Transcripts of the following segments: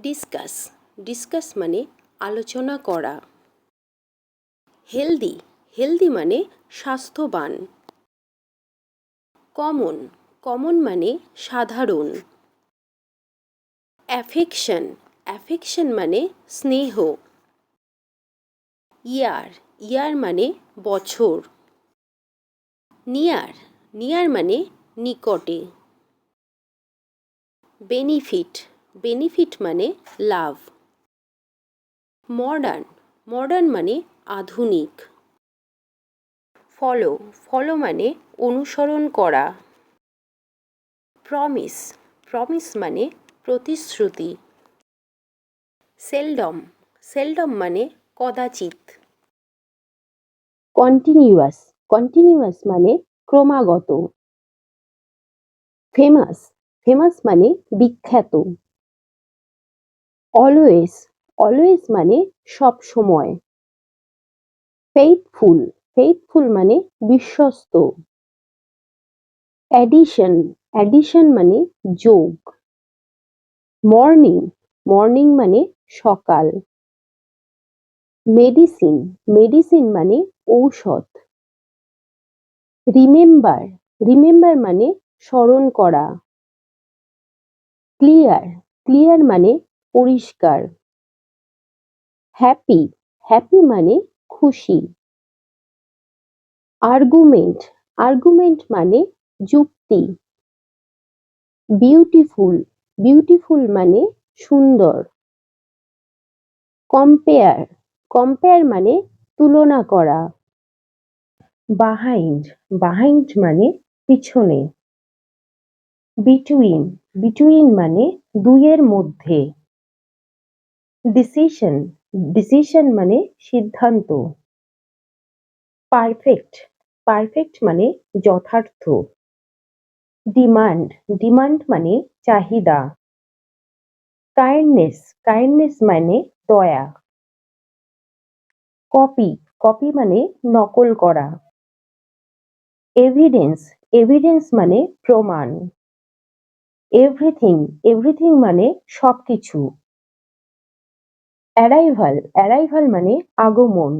Discuss discuss মানে আলোচনা করা। হেলদি হেলদি মানে স্বাস্থ্যবান। কমন কমন মানে সাধারণ। অ্যাফেকশন অ্যাফেকশন মানে স্নেহ। ইয়ার ইয়ার মানে বছর। নিয়ার নিয়ার মানে নিকটে। বেনিফিট বেনিফিট মানে লাভ। মডার্ন মডার্ন মানে আধুনিক। ফলো ফলো মানে অনুসরণ করা। প্রমিস প্রমিস মানে প্রতিশ্রুতি। সেলডম সেলডম মানে কদাচিৎ। কন্টিনিউয়াস কন্টিনিউয়াস মানে ক্রমাগত। ফেমাস ফেমাস মানে বিখ্যাত। অলওয়েজ অলওয়েজ মানে সব সময়। ফেইথফুল ফেইথফুল মানে বিশ্বস্ত। অ্যাডিশন অ্যাডিশন মানে যোগ। মর্নিং মর্নিং মানে সকাল। মেডিসিন মেডিসিন মানে ঔষধ। রিমেম্বার রিমেম্বার মানে স্মরণ করা। ক্লিয়ার ক্লিয়ার মানে পরিষ্কার। হ্যাপি হ্যাপি মানে খুশি। আর্গুমেন্ট আর্গুমেন্ট মানে যুক্তি। বিউটিফুল বিউটিফুল মানে সুন্দর। কম্পেয়ার কম্পেয়ার মানে তুলনা করা। বাহাইন্ড বাহাইন্ড মানে পিছনে। বিটুইন বিটুইন মানে দুইয়ের মধ্যে। ডিসিশন ডিসিশন মানে সিদ্ধান্ত। পারফেক্ট পারফেক্ট মানে যথার্থ। ডিমান্ড ডিমান্ড মানে চাহিদা। কাইন্ডনেস কাইন্ডনেস মানে দয়া। কপি কপি মানে নকল করা। এভিডেন্স এভিডেন্স মানে প্রমাণ। এভরিথিং এভরিথিং মানে সবকিছু। অ্যারাইভাল অ্যারাইভাল মানে আগমন।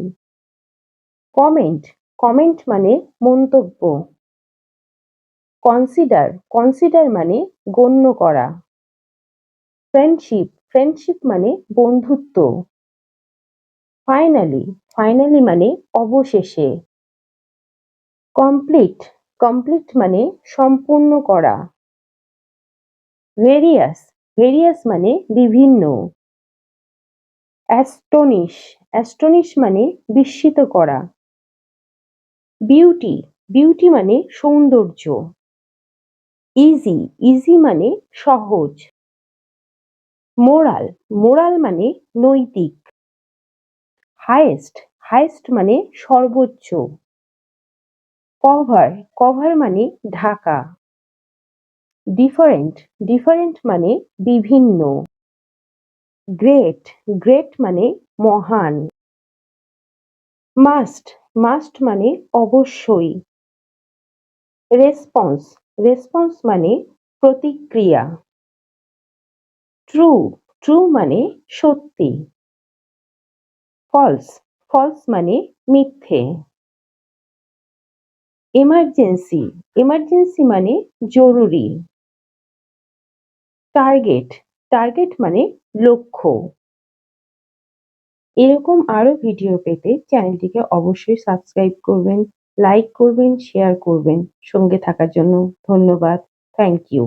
কমেন্ট কমেন্ট মানে মন্তব্য। কনসিডার কনসিডার মানে গণ্য করা। ফ্রেন্ডশিপ ফ্রেন্ডশিপ মানে বন্ধুত্ব। ফাইনালি ফাইনালি মানে অবশেষে। কমপ্লিট কমপ্লিট মানে সম্পূর্ণ করা। ভেরিয়াস ভেরিয়াস মানে বিভিন্ন। অ্যাস্টনিশ অ্যাস্টনিশ মানে বিস্মিত করা। বিউটি বিউটি মানে সৌন্দর্য। ইজি ইজি মানে সহজ। মোরাল মোরাল মানে নৈতিক। হাইয়েস্ট হাইয়েস্ট মানে সর্বোচ্চ। কভার কভার মানে ঢাকা। ডিফারেন্ট ডিফারেন্ট মানে বিভিন্ন। গ্রেট গ্রেট মানে মহান। মাস্ট মাস্ট মানে অবশ্যই। রেসপন্স রেসপন্স মানে প্রতিক্রিয়া। ট্রু ট্রু মানে সত্যি। ফলস ফলস মানে মিথ্যে। এমার্জেন্সি এমার্জেন্সি মানে জরুরি। টার্গেট টার্গেট মানে লক্ষ্য। এরকম আরো ভিডিও পেতে চ্যানেলটিকে অবশ্যই সাবস্ক্রাইব করবেন, লাইক করবেন, শেয়ার করবেন। সঙ্গে থাকার জন্য ধন্যবাদ। Thank you.